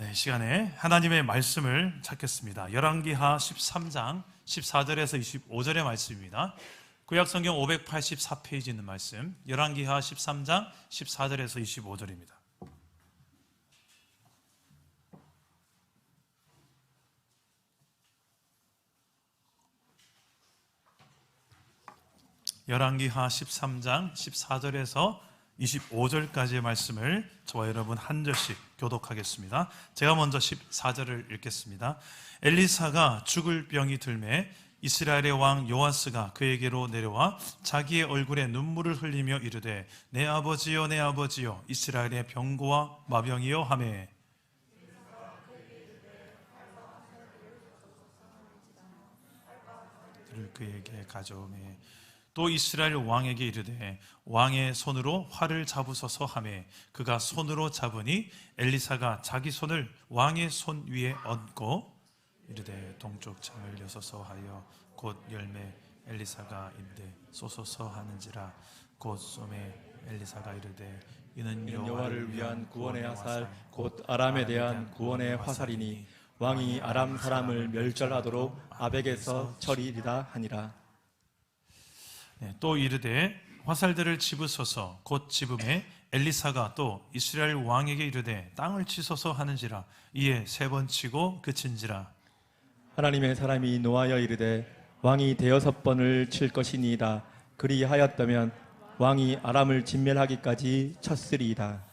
네, 시간에 하나님의 말씀을 찾겠습니다. 열왕기하 13장 14절에서 25절의 말씀입니다. 구약성경 584페이지 있는 말씀, 열왕기하 13장 14절에서 25절입니다. 열왕기하 13장 14절에서 25절까지의 말씀을 저와 여러분 한 절씩 교독하겠습니다. 제가 먼저 14절을 읽겠습니다. 엘리사가 죽을 병이 들매 이스라엘의 왕 요아스가 그에게로 내려와 자기의 얼굴에 눈물을 흘리며 이르되 내 아버지여 내 아버지여 이스라엘의 병고와 마병이여 하매 그에게 가져오매 또 이스라엘 왕에게 이르되 왕의 손으로 활을 잡으소서 하매 그가 손으로 잡으니 엘리사가 자기 손을 왕의 손 위에 얹고 이르되 동쪽 창을 여소서 하여 곧 열매 엘리사가 인데 쏘소서 하는지라 곧 쏘매 엘리사가 이르되 이는 여호와를 위한 구원의 화살 곧 아람에 대한 구원의 화살이니 왕이 아람 사람을 멸절하도록 아벡에서 처리리라 하니라. 또 이르되 화살들을 집으소서 곧 집음에 엘리사가 또 이스라엘 왕에게 이르되 땅을 치소서 하는지라 이에 세 번 치고 그친지라. 하나님의 사람이 노하여 이르되 왕이 대여섯 번을 칠 것이니이다. 그리하였다면 왕이 아람을 진멸하기까지 쳤으리이다.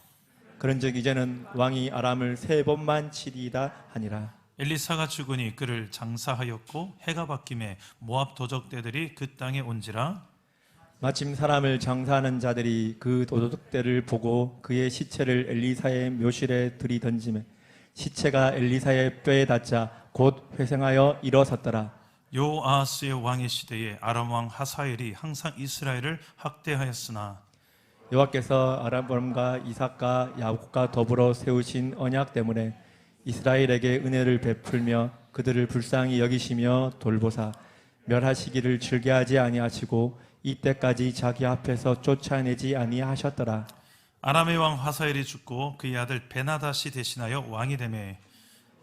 그런즉 이제는 왕이 아람을 세 번만 치리이다 하니라. 엘리사가 죽으니 그를 장사하였고 해가 바뀜에 모압 도적대들이 그 땅에 온지라. 마침 사람을 장사하는 자들이 그 도둑대를 보고 그의 시체를 엘리사의 묘실에 들이던지매 시체가 엘리사의 뼈에 닿자 곧 회생하여 일어섰더라. 요아스의 왕의 시대에 아람 왕 하사엘이 항상 이스라엘을 학대하였으나 여호와께서 아브라함과 이삭과 야곱과 더불어 세우신 언약 때문에 이스라엘에게 은혜를 베풀며 그들을 불쌍히 여기시며 돌보사 멸하시기를 즐겨하지 아니하시고 이때까지 자기 앞에서 쫓아내지 아니하셨더라. 아람의 왕 하사엘이 죽고 그의 아들 베나닷이 대신하여 왕이 되매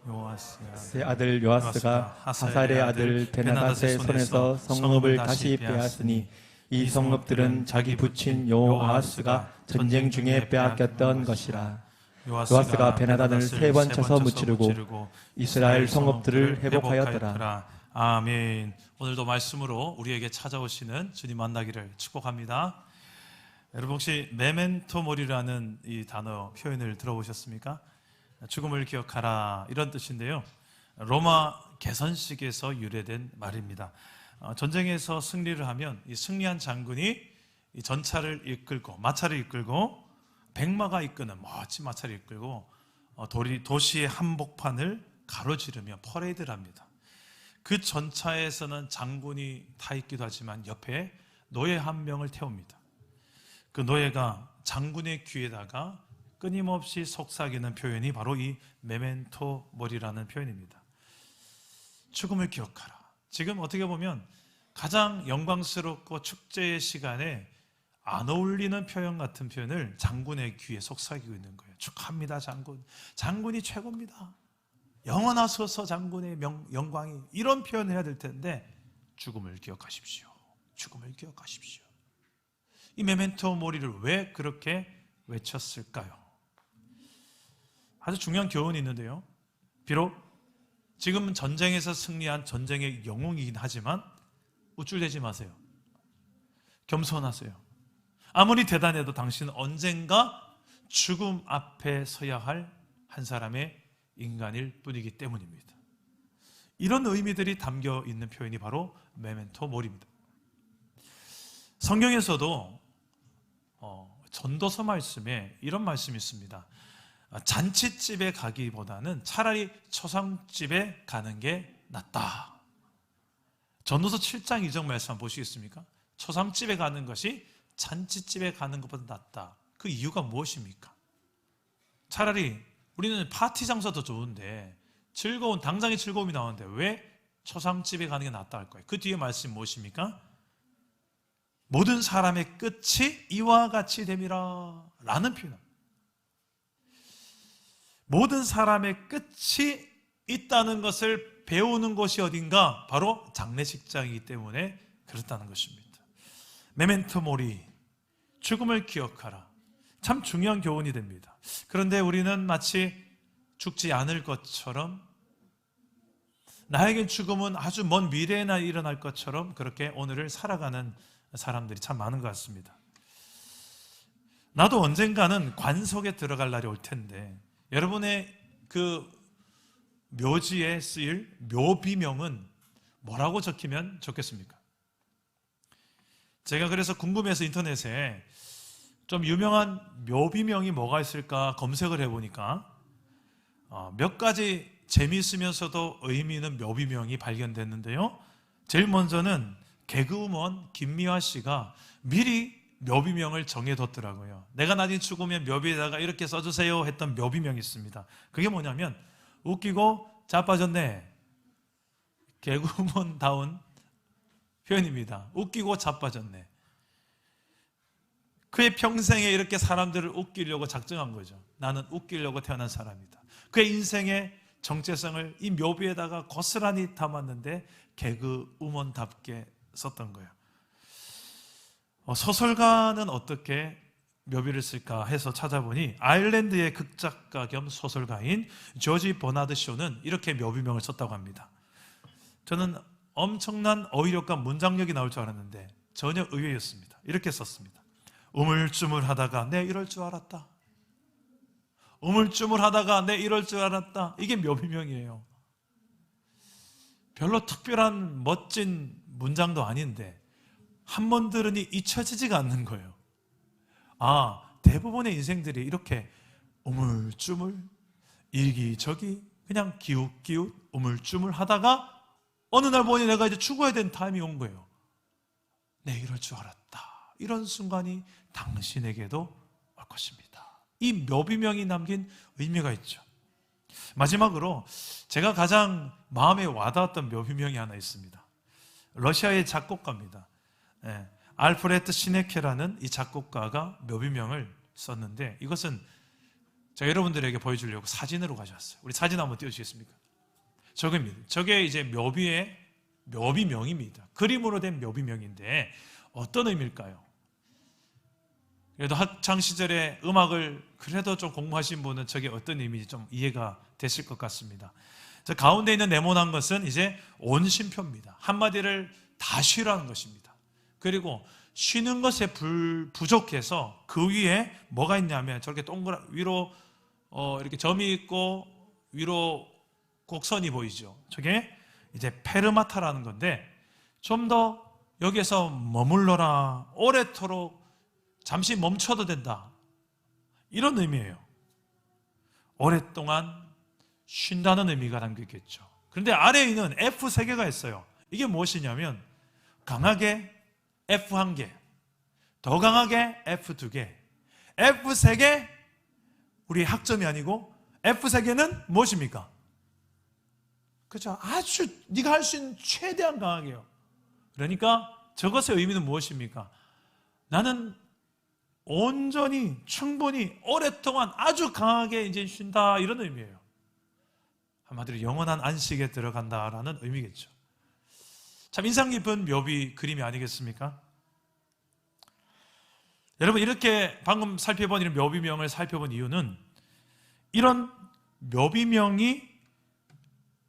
요아스의 아들 요아스가 하사엘의 아들 베나닷의 손에서 성읍을 다시 빼앗으니 이 성읍들은 자기 부친 요아스가 전쟁 중에 빼앗겼던 것이라. 요아스가 베나닷을 세 번 쳐서 무찌르고 이스라엘 성읍들을 회복하였더라. 아멘. 오늘도 말씀으로 우리에게 찾아오시는 주님 만나기를 축복합니다. 여러분 혹시 메멘토 모리라는 이 단어 표현을 들어보셨습니까? 죽음을 기억하라 이런 뜻인데요. 로마 개선식에서 유래된 말입니다. 전쟁에서 승리를 하면 이 승리한 장군이 이 전차를 이끌고 마차를 이끌고 백마가 이끄는 멋진 마차를 이끌고 도시의 한복판을 가로지르며 퍼레이드를 합니다. 그 전차에서는 장군이 타 있기도 하지만 옆에 노예 한 명을 태웁니다. 그 노예가 장군의 귀에다가 끊임없이 속삭이는 표현이 바로 이 메멘토 모리라는 표현입니다. 죽음을 기억하라. 지금 어떻게 보면 가장 영광스럽고 축제의 시간에 안 어울리는 표현 같은 표현을 장군의 귀에 속삭이고 있는 거예요. 축하합니다, 장군. 장군이 최고입니다. 영원하소서 장군의 영광이. 이런 표현을 해야 될 텐데 죽음을 기억하십시오. 죽음을 기억하십시오. 이 메멘토 모리를 왜 그렇게 외쳤을까요? 아주 중요한 교훈이 있는데요. 비록 지금은 전쟁에서 승리한 전쟁의 영웅이긴 하지만 우쭐대지 마세요. 겸손하세요. 아무리 대단해도 당신은 언젠가 죽음 앞에 서야 할 한 사람의 인간일 뿐이기 때문입니다. 이런 의미들이 담겨 있는 표현이 바로 메멘토 모리입니다. 성경에서도 전도서 말씀에 이런 말씀이 있습니다. 잔치집에 가기보다는 차라리 초상집에 가는 게 낫다. 전도서 7장 2절 말씀 한번 보시겠습니까? 초상집에 가는 것이 잔치집에 가는 것보다 낫다. 그 이유가 무엇입니까? 차라리 우리는 파티 장소도 좋은데 당장의 즐거움이 나오는데 왜 초상집에 가는 게 낫다 할 거예요? 그 뒤에 말씀이 무엇입니까? 모든 사람의 끝이 이와 같이 됨이라 라는 표현. 모든 사람의 끝이 있다는 것을 배우는 곳이 어딘가? 바로 장례식장이기 때문에 그렇다는 것입니다. 메멘토 모리, 죽음을 기억하라. 참 중요한 교훈이 됩니다. 그런데 우리는 마치 죽지 않을 것처럼, 나에겐 죽음은 아주 먼 미래에나 일어날 것처럼 그렇게 오늘을 살아가는 사람들이 참 많은 것 같습니다. 나도 언젠가는 관 속에 들어갈 날이 올 텐데, 여러분의 그 묘지에 쓰일 묘비명은 뭐라고 적히면 좋겠습니까? 제가 그래서 궁금해서 인터넷에 좀 유명한 묘비명이 뭐가 있을까 검색을 해보니까 몇 가지 재미있으면서도 의미 있는 묘비명이 발견됐는데요. 제일 먼저는 개그우먼 김미화 씨가 미리 묘비명을 정해뒀더라고요. 내가 나중에 죽으면 묘비에다가 이렇게 써주세요 했던 묘비명이 있습니다. 그게 뭐냐면 웃기고 자빠졌네. 개그우먼다운 표현입니다. 웃기고 자빠졌네. 그의 평생에 이렇게 사람들을 웃기려고 작정한 거죠. 나는 웃기려고 태어난 사람이다. 그의 인생의 정체성을 이 묘비에다가 고스란히 담았는데 개그우먼답게 썼던 거예요. 소설가는 어떻게 묘비를 쓸까 해서 찾아보니 아일랜드의 극작가 겸 소설가인 조지 버나드 쇼는 이렇게 묘비명을 썼다고 합니다. 저는 엄청난 어휘력과 문장력이 나올 줄 알았는데 전혀 의외였습니다. 이렇게 썼습니다. 우물쭈물하다가 내 이럴 줄 알았다. 우물쭈물하다가 내 이럴 줄 알았다. 이게 묘비명이에요. 별로 특별한 멋진 문장도 아닌데 한 번 들으니 잊혀지지가 않는 거예요. 대부분의 인생들이 이렇게 우물쭈물, 이기저기 그냥 기웃기웃 우물쭈물 하다가 어느 날 보니 내가 이제 죽어야 되는 타임이 온 거예요. 내 이럴 줄 알았다. 이런 순간이 당신에게도 올 것입니다. 이 묘비명이 남긴 의미가 있죠. 마지막으로 제가 가장 마음에 와닿았던 묘비명이 하나 있습니다. 러시아의 작곡가입니다. 알프레트 시네케라는 이 작곡가가 묘비명을 썼는데 이것은 제가 여러분들에게 보여주려고 사진으로 가져왔어요. 우리 사진 한번 띄워주시겠습니까? 저겁니다. 저게 이제 묘비의 묘비명입니다. 그림으로 된 묘비명인데 어떤 의미일까요? 그래도 학창시절에 음악을 그래도 좀 공부하신 분은 저게 어떤 의미인지 좀 이해가 되실 것 같습니다. 저 가운데 있는 네모난 것은 이제 온심표입니다. 한마디를 다 쉬라는 것입니다. 그리고 쉬는 것에 부족해서 그 위에 뭐가 있냐면 저렇게 위로 이렇게 점이 있고 위로 곡선이 보이죠. 저게 이제 페르마타라는 건데 좀 더 여기에서 머물러라, 오래도록 잠시 멈춰도 된다, 이런 의미예요. 오랫동안 쉰다는 의미가 담겨 있겠죠. 그런데 아래에 있는 F 3개가 있어요. 이게 무엇이냐면 강하게 F 1개, 더 강하게 F 2개, F 3개, 우리 학점이 아니고 F 3개는 무엇입니까? 그렇죠. 아주 네가 할 수 있는 최대한 강하게요. 그러니까 저것의 의미는 무엇입니까? 나는 온전히 충분히 오랫동안 아주 강하게 이제 쉰다, 이런 의미예요. 한마디로 영원한 안식에 들어간다라는 의미겠죠. 참 인상 깊은 묘비 그림이 아니겠습니까? 여러분, 이렇게 방금 살펴본 이런 묘비명을 살펴본 이유는 이런 묘비명이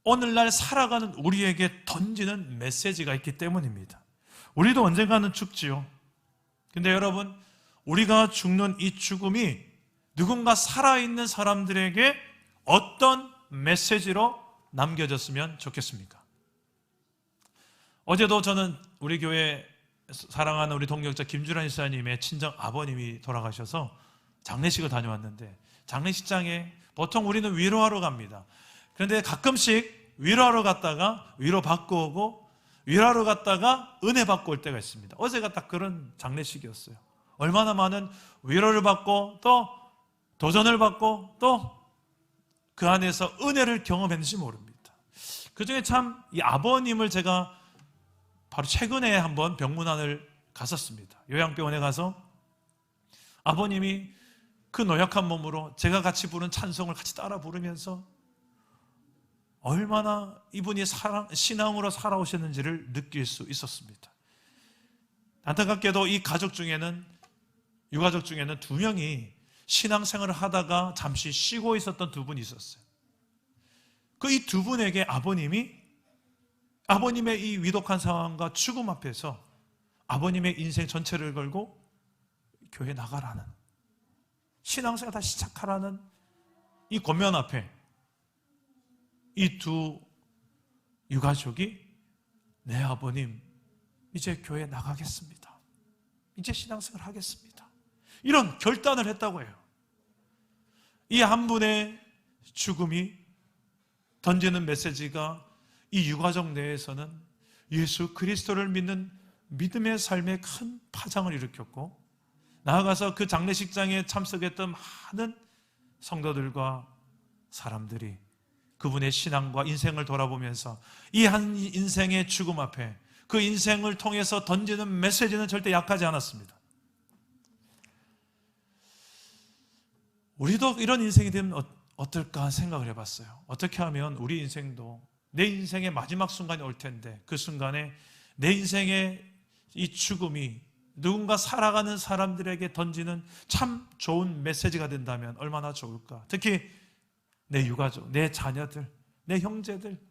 오늘날 살아가는 우리에게 던지는 메시지가 있기 때문입니다. 우리도 언젠가는 죽지요. 근데 여러분, 우리가 죽는 이 죽음이 누군가 살아있는 사람들에게 어떤 메시지로 남겨졌으면 좋겠습니까? 어제도 저는 우리 교회 사랑하는 우리 동역자 김주란 지사님의 친정 아버님이 돌아가셔서 장례식을 다녀왔는데, 장례식장에 보통 우리는 위로하러 갑니다. 그런데 가끔씩 위로하러 갔다가 위로받고 오고, 위로하러 갔다가 은혜 받고 올 때가 있습니다. 어제가 딱 그런 장례식이었어요. 얼마나 많은 위로를 받고 또 도전을 받고 또 그 안에서 은혜를 경험했는지 모릅니다. 그 중에 참 이 아버님을 제가 바로 최근에 한번 병문안을 갔었습니다. 요양병원에 가서 아버님이 그 노약한 몸으로 제가 같이 부른 찬송을 같이 따라 부르면서 얼마나 이분이 신앙으로 살아오셨는지를 느낄 수 있었습니다. 안타깝게도 이 가족 중에는, 유가족 중에는 2명이 신앙생활을 하다가 잠시 쉬고 있었던 2분이 있었어요. 그 이 2분에게 아버님의 이 위독한 상황과 죽음 앞에서 아버님의 인생 전체를 걸고 교회 나가라는, 신앙생활 다시 시작하라는 이 권면 앞에 이 2 유가족이 네 아버님 이제 교회 나가겠습니다, 이제 신앙생활 하겠습니다, 이런 결단을 했다고 해요. 이 한 분의 죽음이 던지는 메시지가 이 유가족 내에서는 예수 그리스도를 믿는 믿음의 삶에 큰 파장을 일으켰고, 나아가서 그 장례식장에 참석했던 많은 성도들과 사람들이 그분의 신앙과 인생을 돌아보면서 이 한 인생의 죽음 앞에 그 인생을 통해서 던지는 메시지는 절대 약하지 않았습니다. 우리도 이런 인생이 되면 어떨까 생각을 해봤어요. 어떻게 하면 우리 인생도 내 인생의 마지막 순간이 올 텐데 그 순간에 내 인생의 이 죽음이 누군가 살아가는 사람들에게 던지는 참 좋은 메시지가 된다면 얼마나 좋을까. 특히 내 유가족, 내 자녀들, 내 형제들,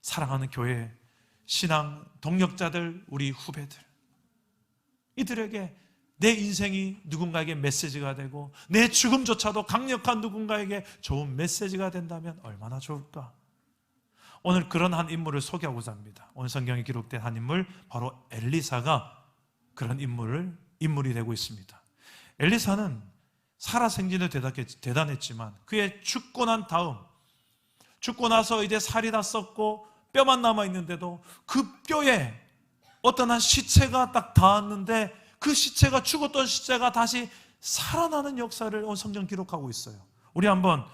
사랑하는 교회, 신앙 동력자들, 우리 후배들, 이들에게 내 인생이 누군가에게 메시지가 되고 내 죽음조차도 강력한 누군가에게 좋은 메시지가 된다면 얼마나 좋을까. 오늘 그런 한 인물을 소개하고자 합니다. 오늘 성경에 기록된 한 인물, 바로 엘리사가 그런 인물이 되고 있습니다. 엘리사는 살아생전에 대단했지만 그의 죽고 난 다음, 죽고 나서 이제 살이 다 썩고 뼈만 남아있는데도 그 뼈에 어떤 한 시체가 딱 닿았는데 그 시체가, 죽었던 시체가 다시 살아나는 역사를 오늘 성경 기록하고 있어요. 우리 한번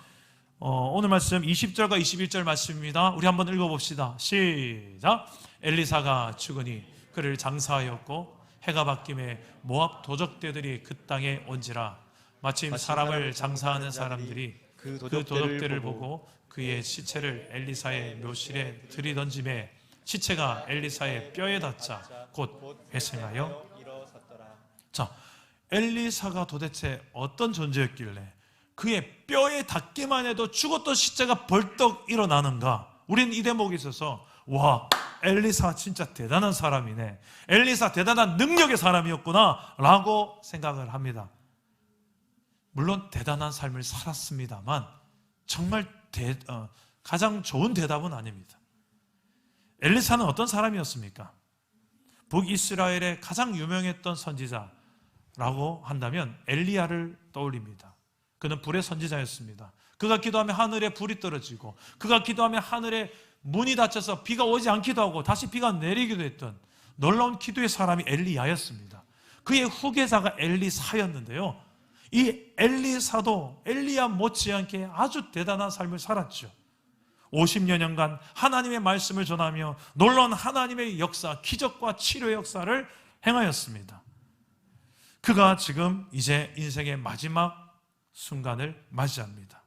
오늘 말씀 20절과 21절 말씀입니다. 우리 한번 읽어봅시다. 시작. 엘리사가 죽으니 그를 장사하였고 해가 바뀜에 모압 도적대들이 그 땅에 온지라. 마침 사람을 장사하는 사람들이 그 도적대를 보고 그의 시체를 엘리사의 묘실에 들이던짐에 시체가 엘리사의 뼈에 닿자 곧 회생하여 일어섰더라. 자, 엘리사가 도대체 어떤 존재였길래 그의 뼈에 닿기만 해도 죽었던 시체가 벌떡 일어나는가? 우리는 이 대목에 있어서 와, 엘리사 진짜 대단한 사람이네, 엘리사 대단한 능력의 사람이었구나 라고 생각을 합니다. 물론 대단한 삶을 살았습니다만 정말 가장 좋은 대답은 아닙니다. 엘리사는 어떤 사람이었습니까? 북이스라엘의 가장 유명했던 선지자라고 한다면 엘리야를 떠올립니다. 그는 불의 선지자였습니다. 그가 기도하면 하늘에 불이 떨어지고, 그가 기도하면 하늘에 문이 닫혀서 비가 오지 않기도 하고 다시 비가 내리기도 했던 놀라운 기도의 사람이 엘리야였습니다. 그의 후계자가 엘리사였는데요, 이 엘리사도 엘리야 못지않게 아주 대단한 삶을 살았죠. 50여년간 하나님의 말씀을 전하며 놀라운 하나님의 역사, 기적과 치료의 역사를 행하였습니다. 그가 지금 이제 인생의 마지막 순간을 맞이합니다.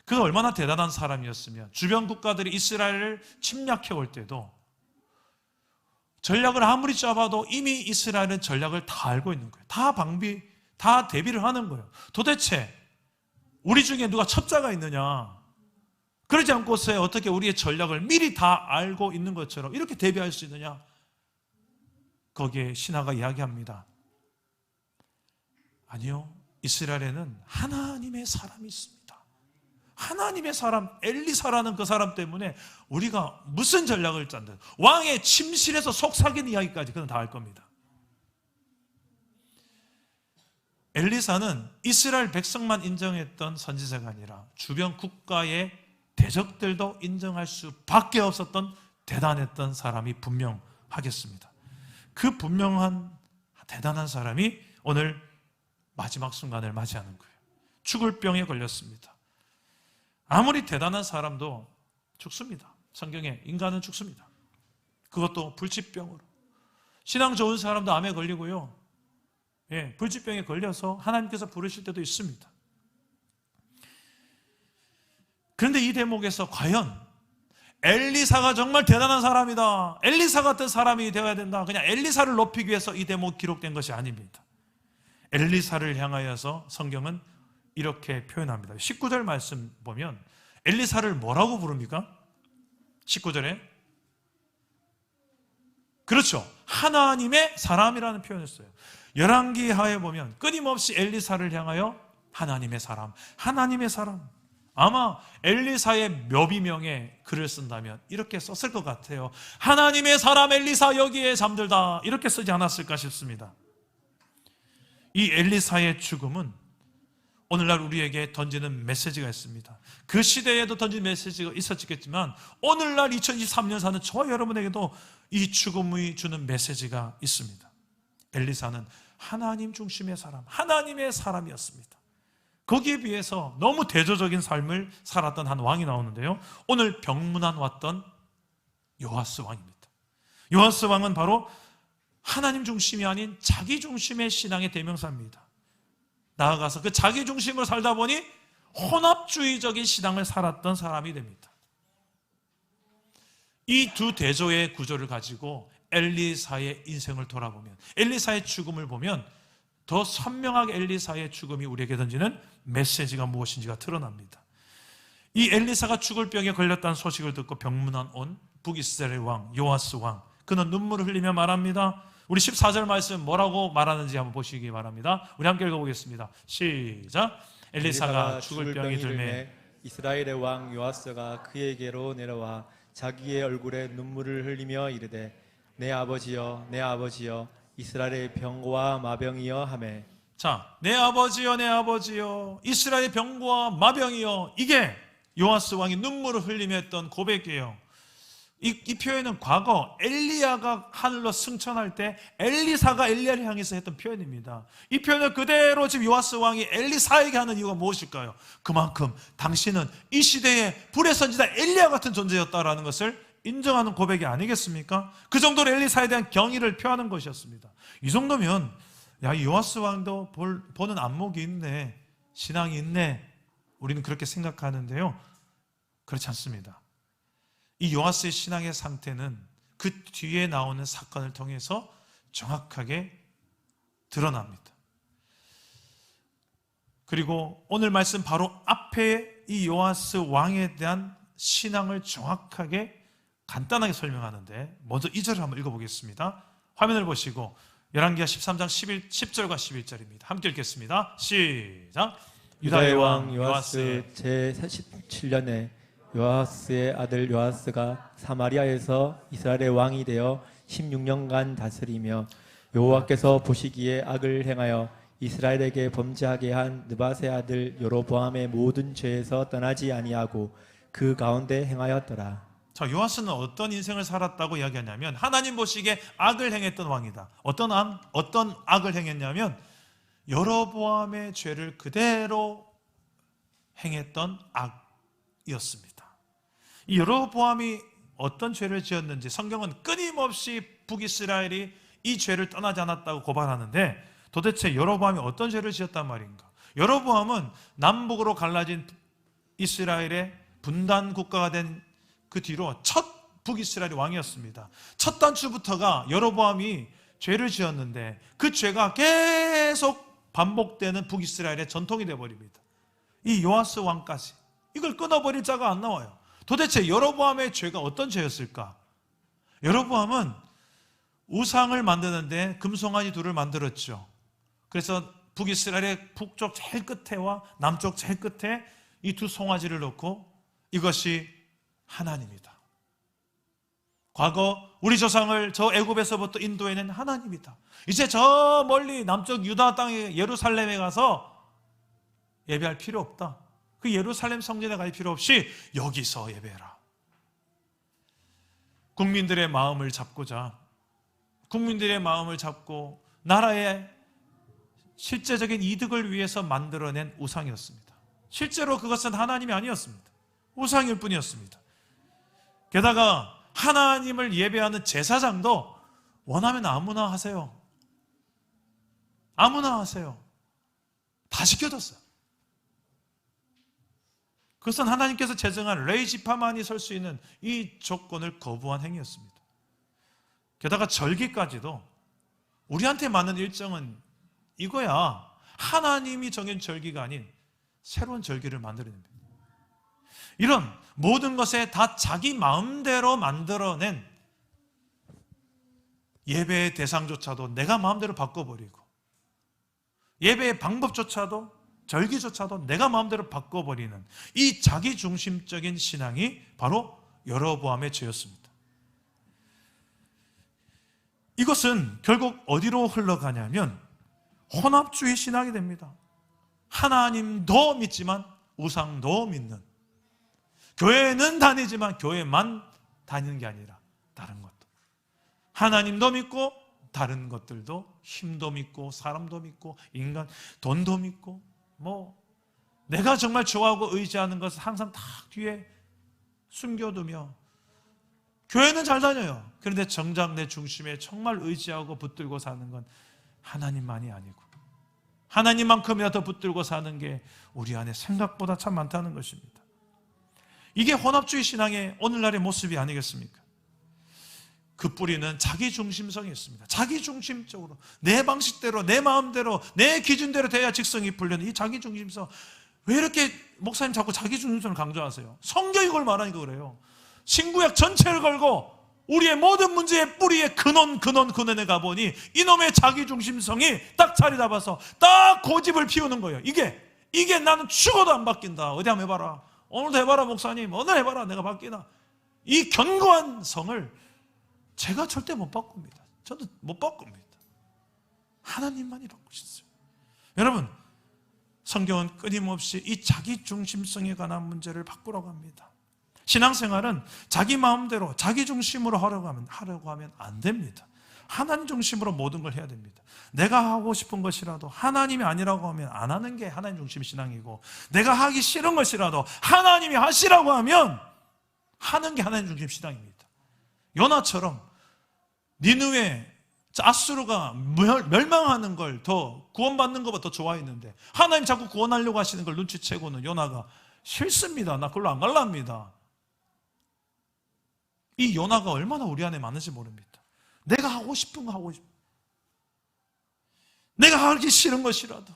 그가 얼마나 대단한 사람이었으면 주변 국가들이 이스라엘을 침략해 올 때도 전략을 아무리 짜봐도 이미 이스라엘은 전략을 다 알고 있는 거예요. 다 대비를 하는 거예요. 도대체 우리 중에 누가 첩자가 있느냐? 그러지 않고서 어떻게 우리의 전략을 미리 다 알고 있는 것처럼 이렇게 대비할 수 있느냐? 거기에 신하가 이야기합니다. 아니요, 이스라엘에는 하나님의 사람이 있습니다. 하나님의 사람 엘리사라는 그 사람 때문에 우리가 무슨 전략을 짠든 왕의 침실에서 속삭이는 이야기까지 그는 다 할 겁니다. 엘리사는 이스라엘 백성만 인정했던 선지자가 아니라 주변 국가의 대적들도 인정할 수밖에 없었던 대단했던 사람이 분명하겠습니다. 그 분명한 대단한 사람이 오늘 마지막 순간을 맞이하는 거예요. 죽을 병에 걸렸습니다. 아무리 대단한 사람도 죽습니다. 성경에 인간은 죽습니다. 그것도 불치병으로. 신앙 좋은 사람도 암에 걸리고요. 불치병에 걸려서 하나님께서 부르실 때도 있습니다. 그런데 이 대목에서 과연 엘리사가 정말 대단한 사람이다, 엘리사 같은 사람이 되어야 된다, 그냥 엘리사를 높이기 위해서 이 대목이 기록된 것이 아닙니다. 엘리사를 향하여서 성경은 이렇게 표현합니다. 19절 말씀 보면 엘리사를 뭐라고 부릅니까? 19절에 그렇죠, 하나님의 사람이라는 표현을 써요. 열왕기하에 보면 끊임없이 엘리사를 향하여 하나님의 사람, 하나님의 사람. 아마 엘리사의 묘비명에 글을 쓴다면 이렇게 썼을 것 같아요. 하나님의 사람 엘리사 여기에 잠들다, 이렇게 쓰지 않았을까 싶습니다. 이 엘리사의 죽음은 오늘날 우리에게 던지는 메시지가 있습니다. 그 시대에도 던진 메시지가 있었겠지만 오늘날 2023년 사는 저와 여러분에게도 이 죽음이 주는 메시지가 있습니다. 엘리사는 하나님 중심의 사람, 하나님의 사람이었습니다. 거기에 비해서 너무 대조적인 삶을 살았던 한 왕이 나오는데요, 오늘 병문안 왔던 요아스 왕입니다. 요아스 왕은 바로 하나님 중심이 아닌 자기 중심의 신앙의 대명사입니다. 나아가서 그 자기 중심으로 살다 보니 혼합주의적인 신앙을 살았던 사람이 됩니다. 이 두 대조의 구조를 가지고 엘리사의 인생을 돌아보면, 엘리사의 죽음을 보면 더 선명하게 엘리사의 죽음이 우리에게 던지는 메시지가 무엇인지가 드러납니다. 이 엘리사가 죽을 병에 걸렸다는 소식을 듣고 병문안 온 북이스라엘 왕 요아스 왕, 그는 눈물을 흘리며 말합니다. 우리 14절 말씀 뭐라고 말하는지 한번 보시기 바랍니다. 우리 함께 읽어보겠습니다. 시작. 엘리사가 죽을 병이 들매 이스라엘의 왕 요아스가 그에게로 내려와 자기의 얼굴에 눈물을 흘리며 이르되 내 아버지여, 내 아버지여, 이스라엘의 병과 마병이여 하매. 자, 내 아버지여, 내 아버지여, 이스라엘의 병과 마병이여, 이게 요아스 왕이 눈물을 흘리며 했던 고백이에요. 이 표현은 과거 엘리야가 하늘로 승천할 때 엘리사가 엘리야를 향해서 했던 표현입니다. 이 표현을 그대로 지금 요아스 왕이 엘리사에게 하는 이유가 무엇일까요? 그만큼 당신은 이 시대의 불의 선지자 엘리야 같은 존재였다라는 것을 인정하는 고백이 아니겠습니까? 그 정도로 엘리사에 대한 경의를 표하는 것이었습니다. 이 정도면 야, 이 요아스 왕도 보는 안목이 있네, 신앙이 있네, 우리는 그렇게 생각하는데요, 그렇지 않습니다. 이 요아스의 신앙의 상태는 그 뒤에 나오는 사건을 통해서 정확하게 드러납니다. 그리고 오늘 말씀 바로 앞에 이 요아스 왕에 대한 신앙을 정확하게 간단하게 설명하는데, 먼저 2절을 한번 읽어보겠습니다. 화면을 보시고 열왕기하 13장 10절과 11절입니다. 함께 읽겠습니다. 시작. 유다의 왕 요아스 제47년에 요아스의 아들 요아스가 사마리아에서 이스라엘의 왕이 되어 16년간 다스리며 여호와께서 보시기에 악을 행하여 이스라엘에게 범죄하게 한 느밧의 아들 여로보암의 모든 죄에서 떠나지 아니하고 그 가운데 행하였더라. 자, 요아스는 어떤 인생을 살았다고 이야기하냐면 하나님 보시기에 악을 행했던 왕이다. 어떤 악을 행했냐면 여로보암의 죄를 그대로 행했던 악이었습니다. 이 여로보암이 어떤 죄를 지었는지 성경은 끊임없이 북이스라엘이 이 죄를 떠나지 않았다고 고발하는데, 도대체 여로보암이 어떤 죄를 지었단 말인가? 여로보암은 남북으로 갈라진 이스라엘의 분단 국가가 된 그 뒤로 첫 북이스라엘 왕이었습니다. 첫 단추부터가 여로보암이 죄를 지었는데 그 죄가 계속 반복되는 북이스라엘의 전통이 되어버립니다. 이 요아스 왕까지 이걸 끊어버릴 자가 안 나와요. 도대체 여로보암의 죄가 어떤 죄였을까? 여로보암은 우상을 만드는데 금송아지 둘을 만들었죠. 그래서 북이스라엘의 북쪽 제일 끝에와 남쪽 제일 끝에 이 두 송아지를 놓고 이것이 하나님이다. 과거 우리 조상을 저 애굽에서부터 인도해낸 하나님이다. 이제 저 멀리 남쪽 유다 땅에 예루살렘에 가서 예배할 필요 없다. 그 예루살렘 성전에 갈 필요 없이 여기서 예배해라. 국민들의 마음을 잡고자, 국민들의 마음을 잡고 나라의 실제적인 이득을 위해서 만들어낸 우상이었습니다. 실제로 그것은 하나님이 아니었습니다. 우상일 뿐이었습니다. 게다가 하나님을 예배하는 제사장도 원하면 아무나 하세요, 아무나 하세요. 다 시켜줬어요. 그것은 하나님께서 제정한 레위 지파만이 설 수 있는 이 조건을 거부한 행위였습니다. 게다가 절기까지도 우리한테 맞는 일정은 이거야. 하나님이 정한 절기가 아닌 새로운 절기를 만들어냅니다. 이런 모든 것에 다 자기 마음대로 만들어낸 예배의 대상조차도 내가 마음대로 바꿔버리고, 예배의 방법조차도, 절기조차도 내가 마음대로 바꿔버리는 이 자기중심적인 신앙이 바로 여로보암의 죄였습니다. 이것은 결국 어디로 흘러가냐면 혼합주의 신앙이 됩니다. 하나님도 믿지만 우상도 믿는, 교회는 다니지만 교회만 다니는 게 아니라 다른 것도, 하나님도 믿고 다른 것들도, 힘도 믿고 사람도 믿고 인간 돈도 믿고, 내가 정말 좋아하고 의지하는 것을 항상 다 뒤에 숨겨두며, 교회는 잘 다녀요. 그런데 정작 내 중심에 정말 의지하고 붙들고 사는 건 하나님만이 아니고, 하나님만큼이나 더 붙들고 사는 게 우리 안에 생각보다 참 많다는 것입니다. 이게 혼합주의 신앙의 오늘날의 모습이 아니겠습니까? 그 뿌리는 자기중심성이 있습니다. 자기중심적으로 내 방식대로, 내 마음대로, 내 기준대로 돼야 직성이 풀리는 이 자기중심성. 왜 이렇게 목사님 자꾸 자기중심성을 강조하세요? 성경이 그걸 말하니까 그래요. 신구약 전체를 걸고 우리의 모든 문제의 뿌리의 근원에 가보니 이놈의 자기중심성이 딱 자리 잡아서 딱 고집을 피우는 거예요. 이게 나는 죽어도 안 바뀐다. 어디 한번 해봐라. 오늘도 해봐라 목사님. 오늘 해봐라. 내가 바뀌나. 이 견고한 성을 제가 절대 못 바꿉니다. 저도 못 바꿉니다. 하나님만이 바꾸셨어요. 여러분, 성경은 끊임없이 이 자기중심성에 관한 문제를 바꾸라고 합니다. 신앙생활은 자기 마음대로 자기 중심으로 하려고 하면 안 됩니다. 하나님 중심으로 모든 걸 해야 됩니다. 내가 하고 싶은 것이라도 하나님이 아니라고 하면 안 하는 게 하나님 중심 신앙이고, 내가 하기 싫은 것이라도 하나님이 하시라고 하면 하는 게 하나님 중심 신앙입니다. 요나처럼 니느웨 아수르가 멸망하는 걸 더 구원받는 것보다 더 좋아했는데 하나님 자꾸 구원하려고 하시는 걸 눈치채고는 요나가 싫습니다. 나 그걸로 안 갈랍니다. 이 요나가 얼마나 우리 안에 많은지 모릅니다. 내가 하고 싶은 거 하고 싶어. 내가 하기 싫은 것이라도,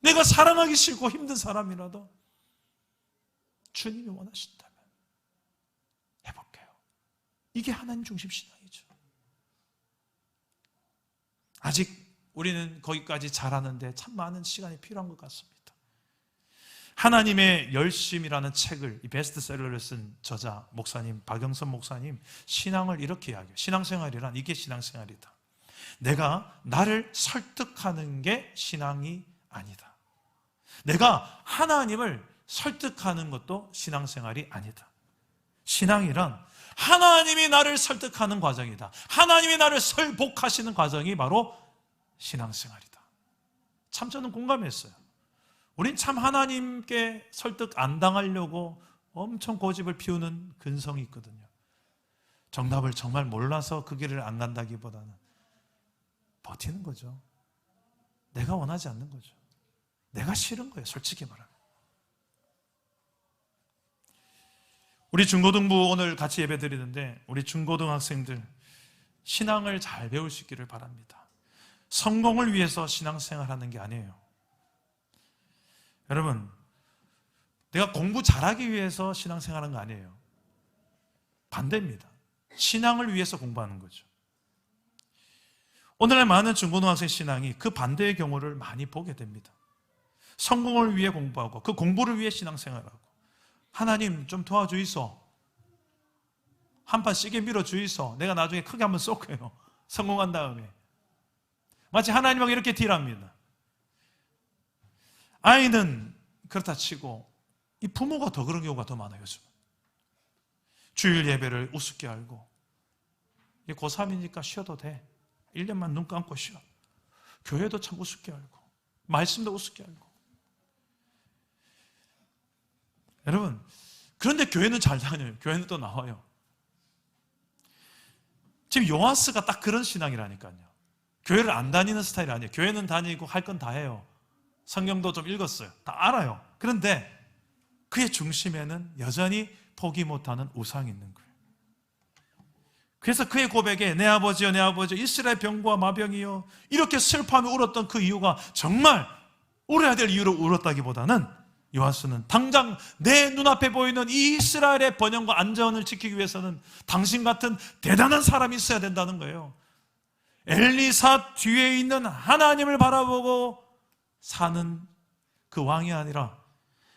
내가 사랑하기 싫고 힘든 사람이라도 주님이 원하신다면 해볼게요. 이게 하나님 중심 신앙이죠. 아직 우리는 거기까지 잘하는데 참 많은 시간이 필요한 것 같습니다. 하나님의 열심이라는 책을, 이 베스트셀러를 쓴 저자 목사님 박영선 목사님, 신앙을 이렇게 이야기해요. 신앙생활이란 이게 신앙생활이다. 내가 나를 설득하는 게 신앙이 아니다. 내가 하나님을 설득하는 것도 신앙생활이 아니다. 신앙이란 하나님이 나를 설득하는 과정이다. 하나님이 나를 설복하시는 과정이 바로 신앙생활이다. 참 저는 공감했어요. 우린 참 하나님께 설득 안 당하려고 엄청 고집을 피우는 근성이 있거든요. 정답을 정말 몰라서 그 길을 안 간다기보다는 버티는 거죠. 내가 원하지 않는 거죠. 내가 싫은 거예요, 솔직히 말하면. 우리 중고등부 오늘 같이 예배 드리는데 우리 중고등학생들 신앙을 잘 배울 수 있기를 바랍니다. 성공을 위해서 신앙생활하는 게 아니에요. 여러분, 내가 공부 잘하기 위해서 신앙생활하는 거 아니에요. 반대입니다. 신앙을 위해서 공부하는 거죠. 오늘날 많은 중고등학생 신앙이 그 반대의 경우를 많이 보게 됩니다. 성공을 위해 공부하고 그 공부를 위해 신앙생활하고, 하나님 좀 도와주이소, 한판 시계 밀어주이소, 내가 나중에 크게 한번 쏠게요, 성공한 다음에. 마치 하나님하고 이렇게 딜합니다. 아이는 그렇다 치고 이 부모가 더 그런 경우가 더 많아요. 요즘 주일 예배를 우습게 알고, 고3이니까 쉬어도 돼, 1년만 눈 감고 쉬어. 교회도 참 우습게 알고 말씀도 우습게 알고. 여러분, 그런데 교회는 잘 다녀요. 교회는 또 나와요. 지금 요아스가 딱 그런 신앙이라니까요. 교회를 안 다니는 스타일이 아니에요. 교회는 다니고 할 건 다 해요. 성경도 좀 읽었어요. 다 알아요. 그런데 그의 중심에는 여전히 포기 못하는 우상이 있는 거예요. 그래서 그의 고백에 내 아버지여 내 아버지여 이스라엘 병과 마병이여 이렇게 슬퍼하며 울었던 그 이유가 정말 울어야 될 이유로 울었다기보다는 요아스는 당장 내 눈앞에 보이는 이 이스라엘의 번영과 안전을 지키기 위해서는 당신 같은 대단한 사람이 있어야 된다는 거예요. 엘리사 뒤에 있는 하나님을 바라보고 사는 그 왕이 아니라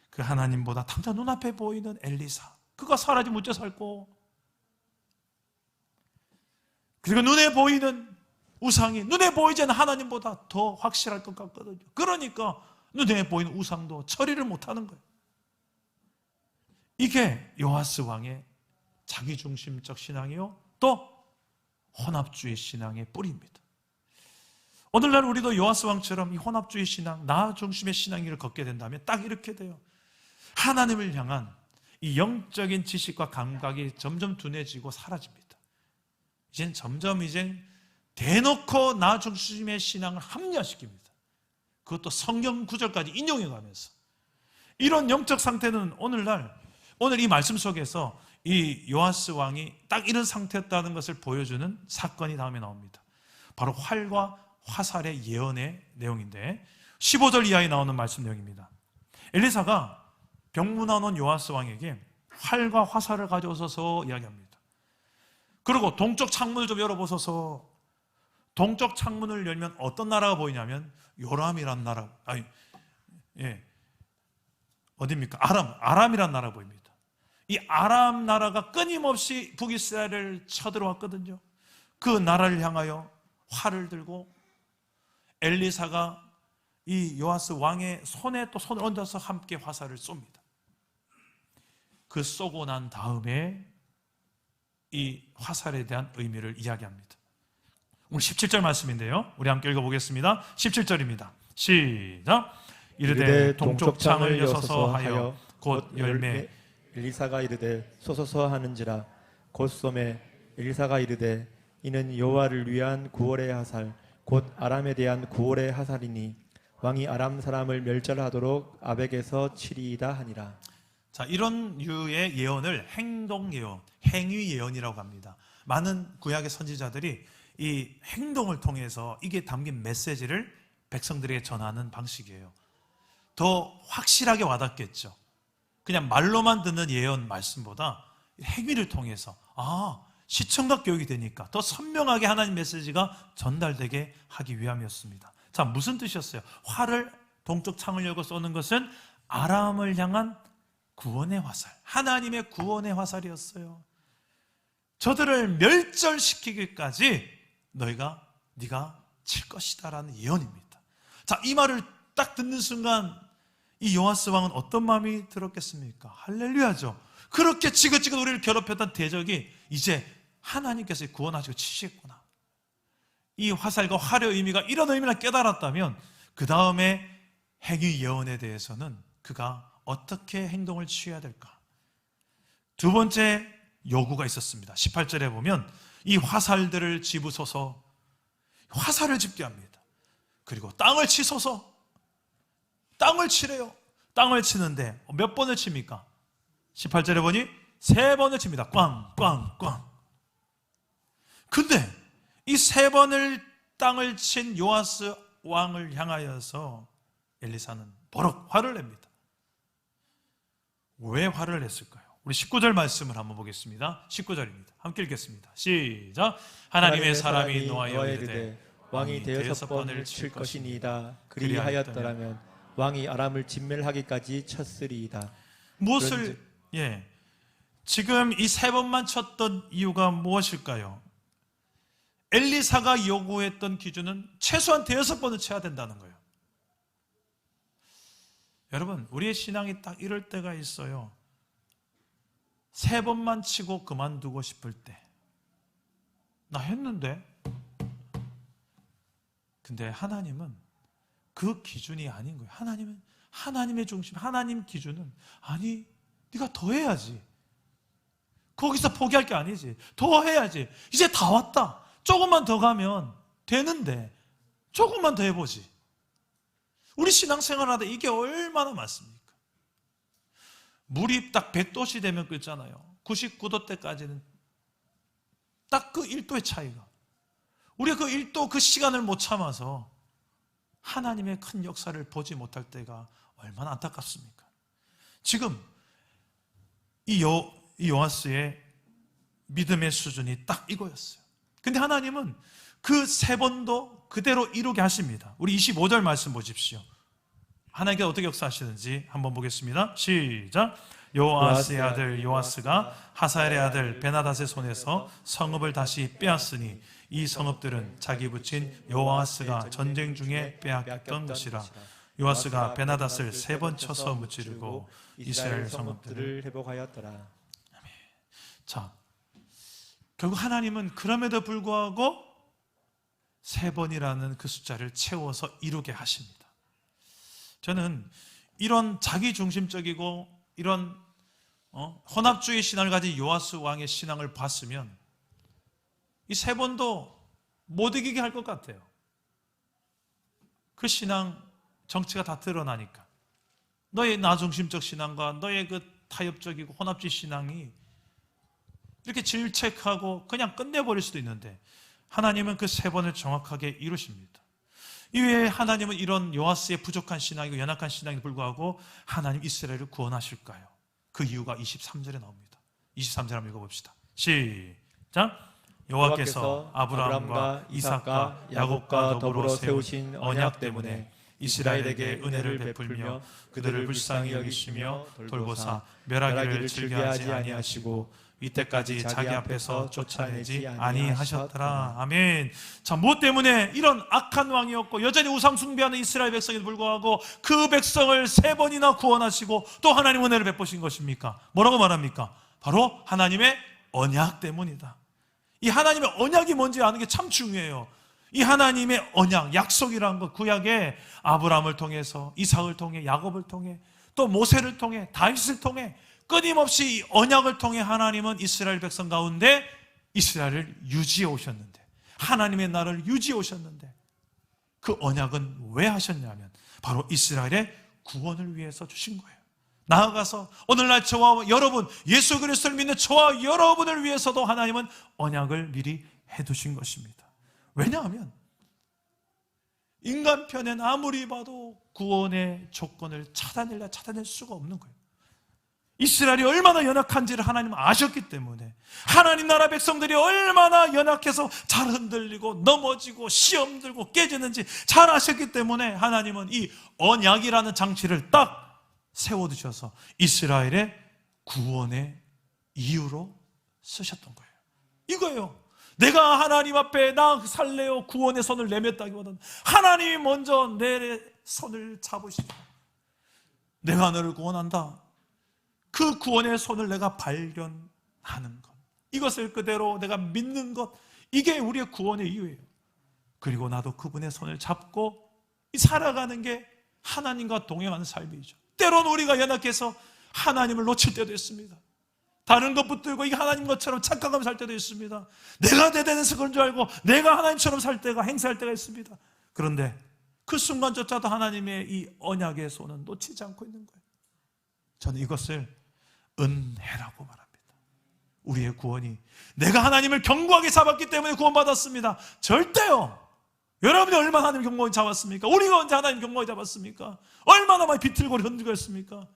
그 하나님보다 당장 눈앞에 보이는 엘리사, 그가 사라지면 어째 살고, 그리고 눈에 보이는 우상이 눈에 보이지 않는 하나님보다 더 확실할 것 같거든요. 그러니까 눈에 보이는 우상도 처리를 못하는 거예요. 이게 요아스 왕의 자기중심적 신앙이요, 또 혼합주의 신앙의 뿌리입니다. 오늘날 우리도 요아스 왕처럼 이 혼합주의 신앙, 나 중심의 신앙을 걷게 된다면 딱 이렇게 돼요. 하나님을 향한 이 영적인 지식과 감각이 점점 둔해지고 사라집니다. 이젠 점점 대놓고 나 중심의 신앙을 합리화시킵니다. 그것도 성경 구절까지 인용해가면서. 이런 영적 상태는 오늘 이 말씀 속에서 이 요아스 왕이 딱 이런 상태였다는 것을 보여주는 사건이 다음에 나옵니다. 바로 활과 화살의 예언의 내용인데 15절 이하에 나오는 말씀 내용입니다. 엘리사가 병문안 온 요아스 왕에게 활과 화살을 가져오소서 이야기합니다. 그리고 동쪽 창문을 좀 열어보소서. 동쪽 창문을 열면 어떤 나라가 보이냐면 요람이란 나라, 어디입니까? 아람이란 나라가 보입니다. 이 아람 나라가 끊임없이 북이스라엘을 쳐들어왔거든요. 그 나라를 향하여 활을 들고 엘리사가 이 요아스 왕의 손에 또 손을 얹어서 함께 화살을 쏩니다. 그 쏘고 난 다음에 이 화살에 대한 의미를 이야기합니다. 오늘 17절 말씀인데요, 우리 함께 읽어보겠습니다. 17절입니다. 시작. 이르되 동쪽 창을 여소서 하여 곧 열매. 엘리사가 이르되 쏘소서 하는지라. 곧 쏘매 엘리사가 이르되 이는 여호와를 위한 구월의 화살 곧 아람에 대한 구월의 화살이니 왕이 아람 사람을 멸절하도록 아벡에서 치리이다 하니라. 자, 이런 류의 예언을 행동 예언, 행위 예언이라고 합니다. 많은 구약의 선지자들이 이 행동을 통해서 이게 담긴 메시지를 백성들에게 전하는 방식이에요. 더 확실하게 와닿겠죠. 그냥 말로만 듣는 예언 말씀보다 행위를 통해서 시청각 교육이 되니까 더 선명하게 하나님 메시지가 전달되게 하기 위함이었습니다. 자, 무슨 뜻이었어요? 활을 동쪽 창을 열고 쏘는 것은 아람을 향한 구원의 화살, 하나님의 구원의 화살이었어요. 저들을 멸절시키기까지 네가 칠 것이다라는 예언입니다. 자, 이 말을 딱 듣는 순간 이 요아스 왕은 어떤 마음이 들었겠습니까? 할렐루야죠. 그렇게 지긋지긋 우리를 괴롭혔던 대적이 이제 하나님께서 구원하시고 치시겠구나. 이 화살과 활의 의미가 이런 의미를 깨달았다면 그 다음에 행위 예언에 대해서는 그가 어떻게 행동을 취해야 될까? 두 번째 요구가 있었습니다. 18절에 보면 이 화살들을 집으소서, 화살을 집게 합니다. 그리고 땅을 치소서, 땅을 치래요. 땅을 치는데 몇 번을 칩니까? 18절에 보니 3번을 칩니다. 꽝, 꽝, 꽝. 근데 이 3번을 땅을 친 요아스 왕을 향하여서 엘리사는 버럭 화를 냅니다. 왜 화를 냈을까요? 우리 19절 말씀을 한번 보겠습니다. 19절입니다. 함께 읽겠습니다. 시작. 하나님의 사람이 노하여 이르되 왕이 대여섯 번을 칠 것이니이다. 그리하였더라면 왕이 아람을 진멸하기까지 쳤으리이다. 무엇을 지금 이 3번만 쳤던 이유가 무엇일까요? 엘리사가 요구했던 기준은 최소한 대여섯 번을 쳐야 된다는 거예요. 여러분, 우리의 신앙이 딱 이럴 때가 있어요. 3번만 치고 그만두고 싶을 때, 나 했는데. 근데 하나님은 그 기준이 아닌 거예요. 하나님은 하나님의 중심, 하나님 기준은 아니, 네가 더 해야지. 거기서 포기할 게 아니지. 더 해야지. 이제 다 왔다. 조금만 더 가면 되는데 조금만 더 해보지. 우리 신앙생활하다 이게 얼마나 많습니까? 물이 딱 100도씨 되면 끓잖아요. 99도 때까지는 딱 그 1도의 차이가. 우리가 그 1도 그 시간을 못 참아서 하나님의 큰 역사를 보지 못할 때가 얼마나 안타깝습니까? 지금 이 요아스의 믿음의 수준이 딱 이거였어요. 근데 하나님은 그 3번도 그대로 이루게 하십니다. 우리 25절 말씀 보십시오. 하나님께서 어떻게 역사하시는지 한번 보겠습니다. 시작. 요아스의 아들 요아스가 하사엘의 아들 베나닷의 손에서 성읍을 다시 빼앗으니 이 성읍들은 자기 부친 요아스가 전쟁 중에 빼앗겼던 것이라. 요아스가 베나닷을 3번 쳐서 무찌르고 이스라엘 성읍들을 회복하였더라. 자, 결국 하나님은 그럼에도 불구하고 3번이라는 그 숫자를 채워서 이루게 하십니다. 저는 이런 자기중심적이고 이런 혼합주의 신앙을 가진 요아스 왕의 신앙을 봤으면 이 3번도 못 이기게 할 것 같아요. 그 신앙 정치가 다 드러나니까. 너의 나중심적 신앙과 너의 그 타협적이고 혼합주의 신앙이 이렇게 질책하고 그냥 끝내버릴 수도 있는데 하나님은 그 3번을 정확하게 이루십니다. 이외에 하나님은 이런 요아스의 부족한 신앙이고 연약한 신앙에도 불구하고 하나님 이스라엘을 구원하실까요? 그 이유가 23절에 나옵니다. 23절 한번 읽어봅시다. 시작. 여호와께서 아브라함과 이삭과 야곱과 더불어 세우신 언약 때문에 이스라엘에게 은혜를 베풀며 그들을 불쌍히 여기시며 돌보사 멸하기를 즐겨하지 아니하시고 이때까지 자기 앞에서 쫓아내지 아니하셨더라. 아멘. 자, 무엇 때문에 이런 악한 왕이었고 여전히 우상 숭배하는 이스라엘 백성에도 불구하고 그 백성을 3번이나 구원하시고 또 하나님 은혜를 베푸신 것입니까? 뭐라고 말합니까? 바로 하나님의 언약 때문이다. 이 하나님의 언약이 뭔지 아는 게 참 중요해요. 이 하나님의 언약, 약속이라는 것, 구약에 아브라함을 통해서 이삭을 통해 야곱을 통해 또 모세를 통해 다윗을 통해 끊임없이 이 언약을 통해 하나님은 이스라엘 백성 가운데 이스라엘을 유지해 오셨는데, 하나님의 나라를 유지해 오셨는데 그 언약은 왜 하셨냐면 바로 이스라엘의 구원을 위해서 주신 거예요. 나아가서 오늘날 저와 여러분, 예수 그리스도를 믿는 저와 여러분을 위해서도 하나님은 언약을 미리 해두신 것입니다. 왜냐하면 인간 편엔 아무리 봐도 구원의 조건을 찾아낼 수가 없는 거예요. 이스라엘이 얼마나 연약한지를 하나님은 아셨기 때문에, 하나님 나라 백성들이 얼마나 연약해서 잘 흔들리고 넘어지고 시험 들고 깨지는지 잘 아셨기 때문에 하나님은 이 언약이라는 장치를 딱 세워두셔서 이스라엘의 구원의 이유로 쓰셨던 거예요. 이거예요. 내가 하나님 앞에 나 살래요 구원의 손을 내밀었다기보다는 하나님이 먼저 내 손을 잡으시고 내가 너를 구원한다. 그 구원의 손을 내가 발견하는 것, 이것을 그대로 내가 믿는 것, 이게 우리의 구원의 이유예요. 그리고 나도 그분의 손을 잡고 살아가는 게 하나님과 동행하는 삶이죠. 때로는 우리가 연약해서 하나님을 놓칠 때도 있습니다. 다른 것 붙들고 이게 하나님 것처럼 착각하며 살 때도 있습니다. 내가 대단해서 그런 줄 알고 내가 하나님처럼 살 때가, 행사할 때가 있습니다. 그런데 그 순간조차도 하나님의 이 언약의 손은 놓치지 않고 있는 거예요. 저는 이것을 은혜라고 말합니다. 우리의 구원이 내가 하나님을 견고하게 잡았기 때문에 구원받았습니다. 절대요. 여러분이 얼마나 하나님 견고하게 잡았습니까? 우리가 언제 하나님 견고하게 잡았습니까? 얼마나 많이 비틀거리 흔들고 했습니까?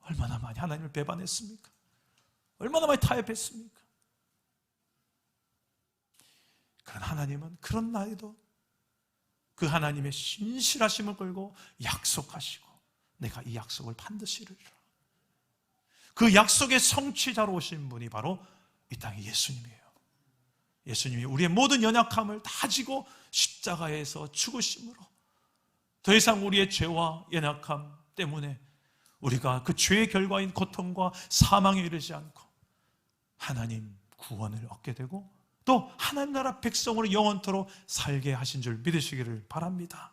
얼마나 많이 하나님을 배반했습니까? 얼마나 많이 타협했습니까? 그런 하나님은 그런 나이도 그 하나님의 신실하심을 걸고 약속하시고 내가 이 약속을 반드시 이루리라. 그 약속의 성취자로 오신 분이 바로 이 땅의 예수님이에요. 예수님이 우리의 모든 연약함을 다 지고 십자가에서 죽으심으로 더 이상 우리의 죄와 연약함 때문에 우리가 그 죄의 결과인 고통과 사망에 이르지 않고 하나님 구원을 얻게 되고 또 하나님 나라 백성으로 영원토록 살게 하신 줄 믿으시기를 바랍니다.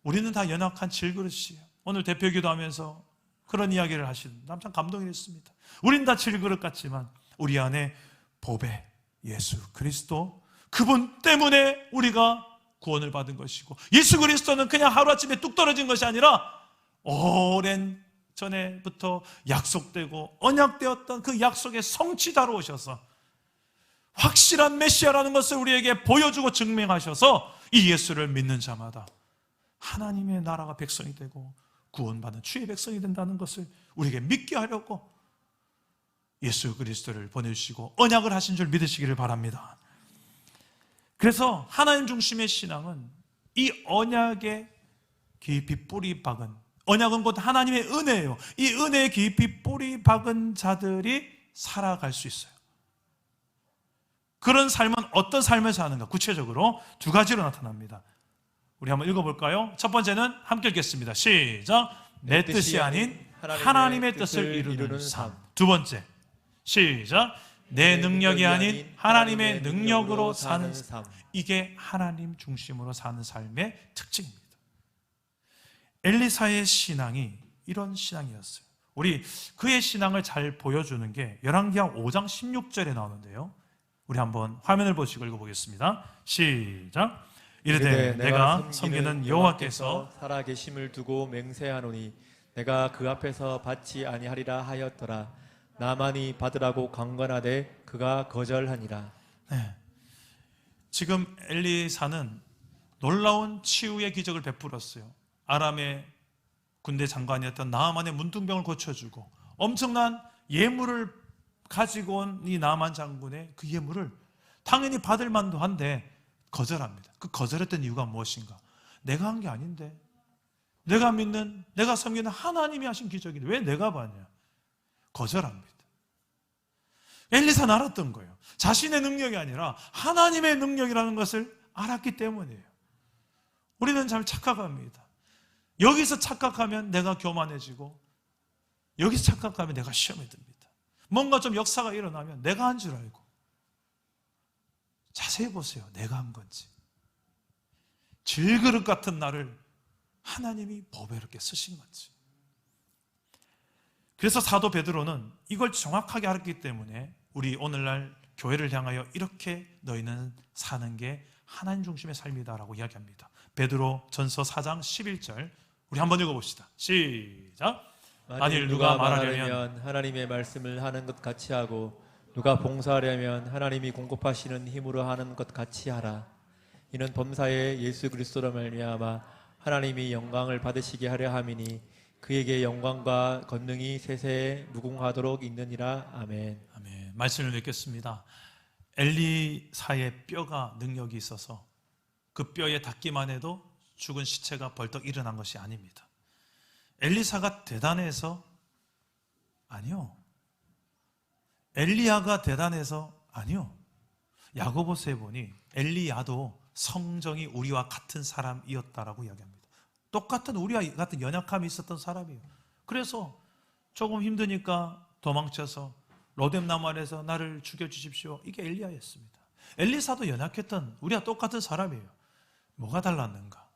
우리는 다 연약한 질그릇이에요. 오늘 대표 기도하면서 그런 이야기를 하시는 참 감동이 됐습니다. 우린 다 질그릇 같지만 우리 안에 보배 예수 그리스도, 그분 때문에 우리가 구원을 받은 것이고, 예수 그리스도는 그냥 하루아침에 뚝 떨어진 것이 아니라 오랜 전에부터 약속되고 언약되었던 그 약속의 성취자로 오셔서 확실한 메시아라는 것을 우리에게 보여주고 증명하셔서 이 예수를 믿는 자마다 하나님의 나라가 백성이 되고 구원받는 주의 백성이 된다는 것을 우리에게 믿게 하려고 예수 그리스도를 보내주시고 언약을 하신 줄 믿으시기를 바랍니다. 그래서 하나님 중심의 신앙은 이 언약에 깊이 뿌리 박은, 언약은 곧 하나님의 은혜예요. 이 은혜에 깊이 뿌리 박은 자들이 살아갈 수 있어요. 그런 삶은 어떤 삶을 사는가? 구체적으로 두 가지로 나타납니다. 우리 한번 읽어볼까요? 첫 번째는 함께 읽겠습니다. 시작. 내 뜻이 아닌 하나님의 뜻을 이루는 삶. 두 번째, 시작. 내 능력이 아닌 하나님의 능력으로 사는 삶. 이게 하나님 중심으로 사는 삶의 특징입니다. 엘리사의 신앙이 이런 신앙이었어요. 우리 그의 신앙을 잘 보여주는 게 열왕기하 5장 16절에 나오는데요. 우리 한번 화면을 보시고 읽어보겠습니다. 시작. 이르되 내가 섬기는 여호와께서 살아계심을 두고 맹세하노니 내가 그 앞에서 받지 아니하리라 하였더라. 나만이 받으라고 강건하되 그가 거절하니라. 네. 지금 엘리사는 놀라운 치유의 기적을 베풀었어요. 아람의 군대 장관이었던 나아만의 문둥병을 고쳐주고 엄청난 예물을 가지고 온 이 나아만 장군의 그 예물을 당연히 받을 만도 한데 거절합니다. 그 거절했던 이유가 무엇인가? 내가 한 게 아닌데, 내가 믿는, 내가 섬기는 하나님이 하신 기적인데 왜 내가 받냐? 거절합니다. 엘리사는 알았던 거예요. 자신의 능력이 아니라 하나님의 능력이라는 것을 알았기 때문이에요. 우리는 참 착각합니다. 여기서 착각하면 내가 교만해지고, 여기서 착각하면 내가 시험에 듭니다. 뭔가 좀 역사가 일어나면 내가 한 줄 알고. 자세히 보세요. 내가 한 건지. 질그릇 같은 나를 하나님이 보배롭게 쓰신 건지. 그래서 사도 베드로는 이걸 정확하게 알았기 때문에 우리 오늘날 교회를 향하여 이렇게 너희는 사는 게 하나님 중심의 삶이다라고 이야기합니다. 베드로 전서 4장 11절 우리 한번 읽어봅시다. 시작. 만일 누가 말하려면 하나님의 말씀을 하는 것 같이 하고 누가 봉사하려면 하나님이 공급하시는 힘으로 하는 것 같이 하라. 이는 범사에 예수 그리스도로 말미암아 하나님이 영광을 받으시게 하려 함이니 그에게 영광과 권능이 세세에 무궁하도록 있느니라. 아멘. 아멘. 말씀을 읽겠습니다. 엘리사의 뼈가 능력이 있어서 그 뼈에 닿기만 해도 죽은 시체가 벌떡 일어난 것이 아닙니다. 엘리사가 대단해서? 아니요. 엘리야가 대단해서? 아니요. 야고보서에 보니 엘리야도 성정이 우리와 같은 사람이었다라고 이야기합니다. 똑같은 우리와 같은 연약함이 있었던 사람이에요. 그래서 조금 힘드니까 도망쳐서 로뎀나무 아래서 나를 죽여주십시오. 이게 엘리야였습니다. 엘리사도 연약했던 우리와 똑같은 사람이에요. 뭐가 달랐는가?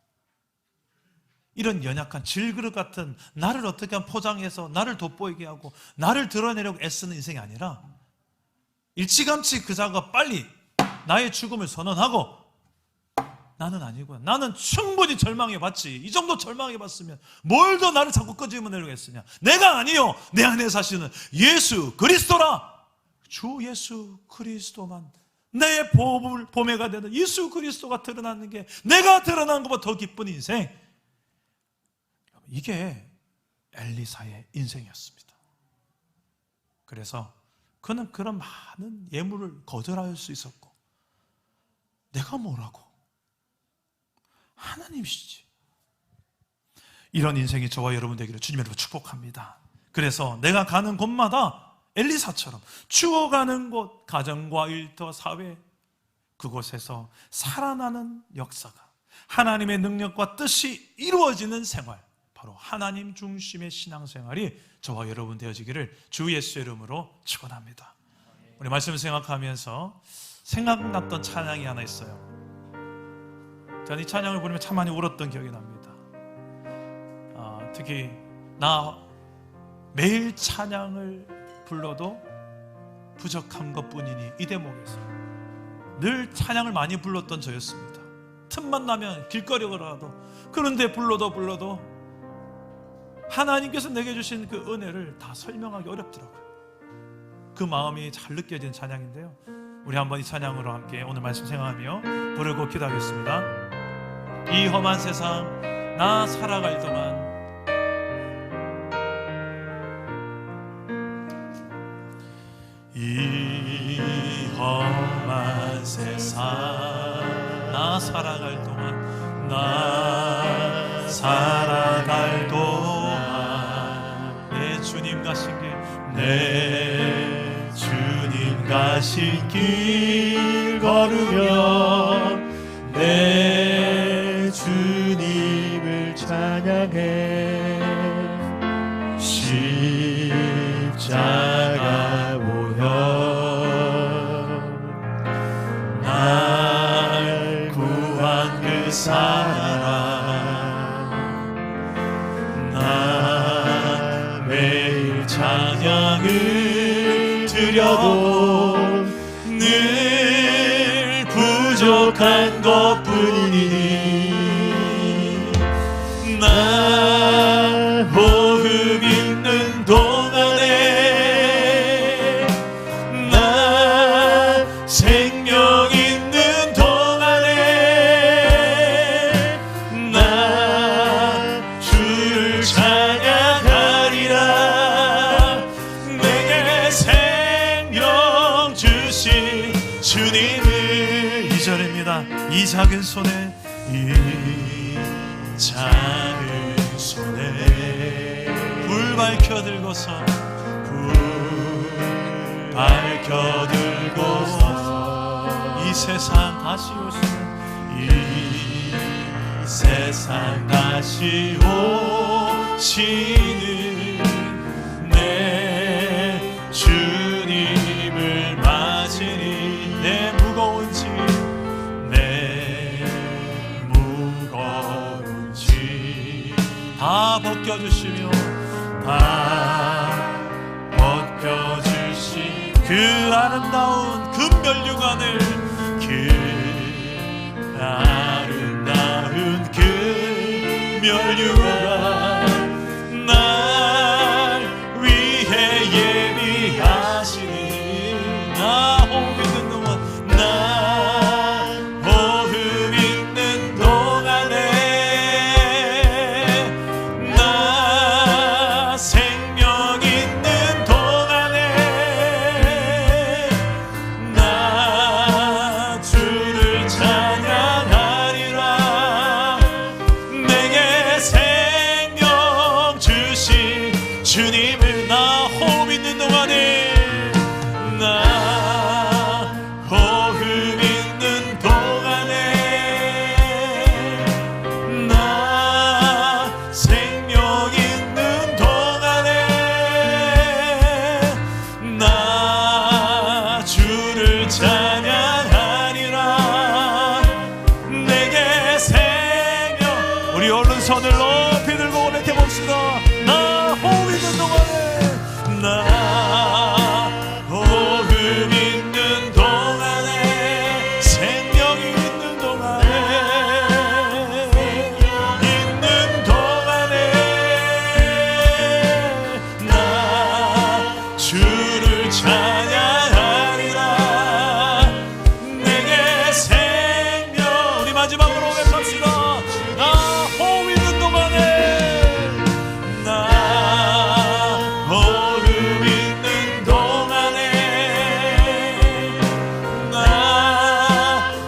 이런 연약한 질그릇 같은 나를 어떻게 하면 포장해서 나를 돋보이게 하고 나를 드러내려고 애쓰는 인생이 아니라 일찌감치 그 자가 빨리 나의 죽음을 선언하고 나는 아니구나. 나는 충분히 절망해봤지. 이 정도 절망해봤으면 뭘 더 나를 자꾸 끄집어내려고 했으냐. 내가 아니요. 내 안에 사시는 예수 그리스도라. 주 예수 그리스도만 내 보배가 되는 예수 그리스도가 드러나는 게 내가 드러나는 것보다 더 기쁜 인생. 이게 엘리사의 인생이었습니다. 그래서 그는 그런 많은 예물을 거절할 수 있었고 내가 뭐라고? 하나님이시지. 이런 인생이 저와 여러분 되기를 주님으로 축복합니다. 그래서 내가 가는 곳마다 엘리사처럼 죽어가는 곳, 가정과 일터, 사회 그곳에서 살아나는 역사가 하나님의 능력과 뜻이 이루어지는 생활, 바로 하나님 중심의 신앙생활이 저와 여러분 되어지기를 주 예수의 이름으로 축원합니다. 우리 말씀을 생각하면서 생각났던 찬양이 하나 있어요. 저는 이 찬양을 부르면 참 많이 울었던 기억이 납니다. 특히 나 매일 찬양을 불러도 부족한 것뿐이니 이 대목에서 늘 찬양을 많이 불렀던 저였습니다. 틈만 나면 길거리 걸어가도, 그런데 불러도 하나님께서 내게 주신 그 은혜를 다 설명하기 어렵더라고요. 그 마음이 잘 느껴지는 찬양인데요, 우리 한번 이 찬양으로 함께 오늘 말씀 생각하며 부르고 기도하겠습니다. 이 험한 세상 나 살아갈 동안, 이 험한 세상 나 살아갈 동안, 나 살아갈 동안 내 주님 가신 길, 내 주님 가신 길 걸으며 내 주님을 찬양해. 십자가 보혈 날 구한 그 사랑, 나 매일 찬양을 드려도 늘 부족한 것뿐이니, 나 호흡 있는 동안에, 나 생명 있는 동안에, 나 주를 찬양하리라. 내게 생명 주신 주님을. 2절입니다. 이 작은 손에, 이 작은 손에 불 밝혀 들고서, 불 밝혀 들고서 이 세상 다시 오시는, 이 세상 다시 오시는 내 주님을 맞으니, 내 무거운 짐, 내 무거운 짐 다 벗겨주시며, 다 벗겨주시 그 아름다운 금면류관을, 그 아름다운 금면류관 날 위해 예비하시니, 나 호흡 있는 동안, 나 호흡 있는 동안에, 나 생명 있는 동안에, 나 주를 찬양하리라. 내게 생명 주신 주님을, 나 호흡 있는 동안에, 나 호흡 있는 동안에, 나 생명 있는 동안에, 나 주를 찬양하리라. 내게 생명. 우리 오른손을 높이 들고 고백해 봅시다. 나 호흡 있는 동안에, 나 호흡 있는 동안에, 생명이 있는 동안에, 있는 동안에, 나 주를 찬양하리라. 내게 생명. 우리 마지막으로 고백합시다. 나 호흡 있는 동안에, 나 호흡 있는 동안에, 나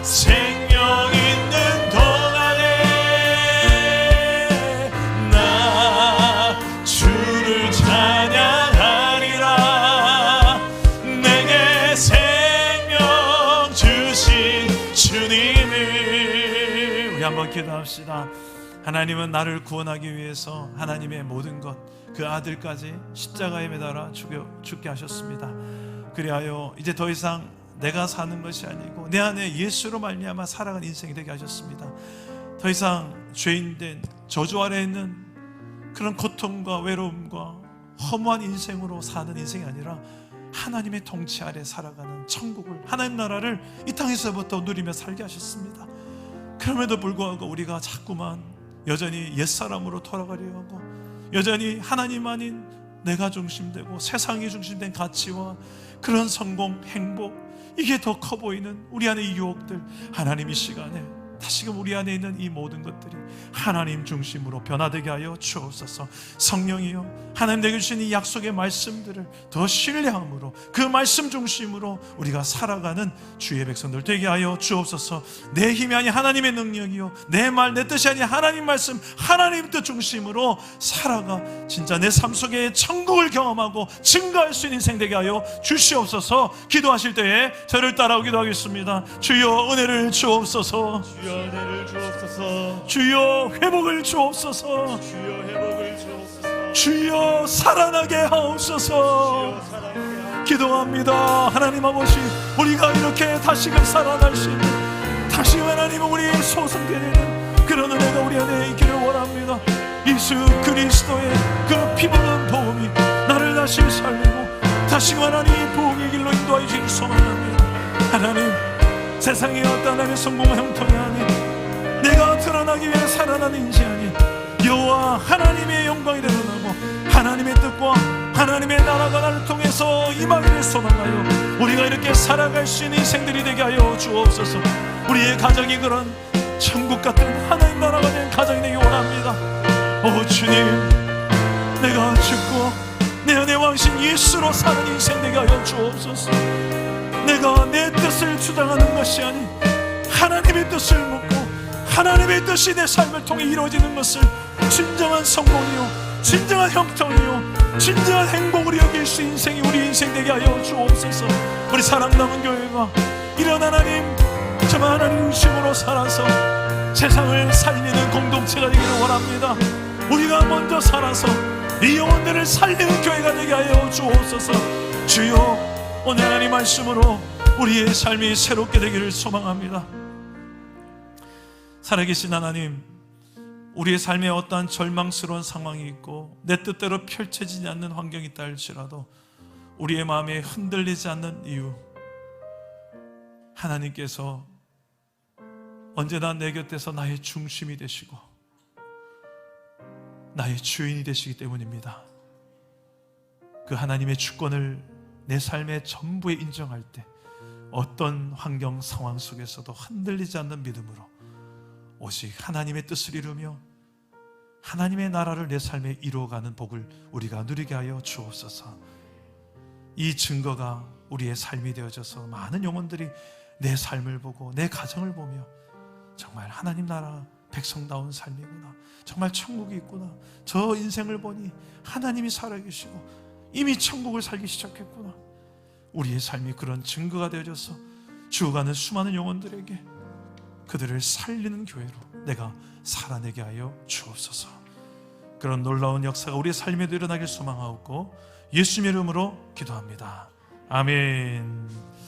생명 있는 동안에, 나 주를 찬양하리라. 내게 생명 주신 주님을. 우리 한번 기도합시다. 하나님은 나를 구원하기 위해서 하나님의 모든 것, 그 아들까지 십자가에 매달아 죽게 하셨습니다. 그리하여 이제 더 이상 내가 사는 것이 아니고 내 안에 예수로 말미암아 살아가는 인생이 되게 하셨습니다. 더 이상 죄인된 저주 아래 있는 그런 고통과 외로움과 허무한 인생으로 사는 인생이 아니라 하나님의 통치 아래 살아가는 천국을, 하나님 나라를 이 땅에서부터 누리며 살게 하셨습니다. 그럼에도 불구하고 우리가 자꾸만 여전히 옛사람으로 돌아가려 하고, 여전히 하나님 아닌 내가 중심되고 세상이 중심된 가치와 그런 성공, 행복, 이게 더 커 보이는 우리 안의 이 유혹들, 하나님 이 시간에 다시금 우리 안에 있는 이 모든 것들이 하나님 중심으로 변화되게 하여 주옵소서. 성령이여, 하나님 내게 주신 이 약속의 말씀들을 더 신뢰함으로, 그 말씀 중심으로 우리가 살아가는 주의 백성들 되게 하여 주옵소서. 내 힘이 아닌 하나님의 능력이요, 내 말, 내 뜻이 아닌 하나님 말씀, 하나님 뜻 중심으로 살아가 진짜 내 삶 속에 천국을 경험하고 증거할 수 있는 인생 되게 하여 주시옵소서. 기도하실 때에 저를 따라오기도 하겠습니다. 주여 은혜를 주옵소서. 주여 은혜를 주옵소서. 주여 회복을 주옵소서. 주여 회복을 주옵소서. 주여 살아나게 하옵소서. 기도합니다. 하나님 아버지, 우리가 이렇게 다시금 살아날 수 있는, 다시 하나님은 우리의 소성되는 그런 은혜가 우리 안에 있기를 원합니다. 예수 그리스도의 그 피부는 보험이 나를 다시 살리고 다시 하나님 부흥의 길로 인도하여 주길 소망합니다. 하나님, 세상의 어떤 나의 성공의 형통이 아닌, 내가 드러나기 위해 살아나는 인생이 아닌 여호와 하나님의 영광이 드러나고 하나님의 뜻과 하나님의 나라가 나를 통해서 임하기를 소망하여 우리가 이렇게 살아갈 수 있는 인생들이 되게 하여 주옵소서. 우리의 가정이 그런 천국 같은 하나님 나라가 된 가정이 되기 원합니다. 오 주님, 내가 죽고 내 안에 왕신 예수로 사는 인생 되게 하여 주옵소서. 내가 내 뜻을 주장하는 것이 아닌 하나님의 뜻을 묻고 하나님의 뜻이 내 삶을 통해 이루어지는 것을 진정한 성공이요, 진정한 형통이요, 진정한 행복으로 여길 수 있는 인생이 우리 인생 되게 하여 주옵소서. 우리 사랑남은 교회가 이런 하나님, 정말 하나님 중심으로 살아서 세상을 살리는 공동체가 되기를 원합니다. 우리가 먼저 살아서 이 영혼들을 살리는 교회가 되게 하여 주옵소서. 주여, 오늘 하나님 말씀으로 우리의 삶이 새롭게 되기를 소망합니다. 살아계신 하나님, 우리의 삶에 어떠한 절망스러운 상황이 있고 내 뜻대로 펼쳐지지 않는 환경이 있다 할지라도 우리의 마음에 흔들리지 않는 이유, 하나님께서 언제나 내 곁에서 나의 중심이 되시고 나의 주인이 되시기 때문입니다. 그 하나님의 주권을 내 삶의 전부에 인정할 때 어떤 환경 상황 속에서도 흔들리지 않는 믿음으로 오직 하나님의 뜻을 이루며 하나님의 나라를 내 삶에 이루어가는 복을 우리가 누리게 하여 주옵소서. 이 증거가 우리의 삶이 되어져서 많은 영혼들이 내 삶을 보고 내 가정을 보며 정말 하나님 나라 백성다운 삶이구나, 정말 천국이 있구나, 저 인생을 보니 하나님이 살아계시고 이미 천국을 살기 시작했구나, 우리의 삶이 그런 증거가 되어져서 죽어가는 수많은 영혼들에게 그들을 살리는 교회로 내가 살아내게 하여 주옵소서. 그런 놀라운 역사가 우리의 삶에도 일어나길 소망하옵고 예수님의 이름으로 기도합니다. 아멘.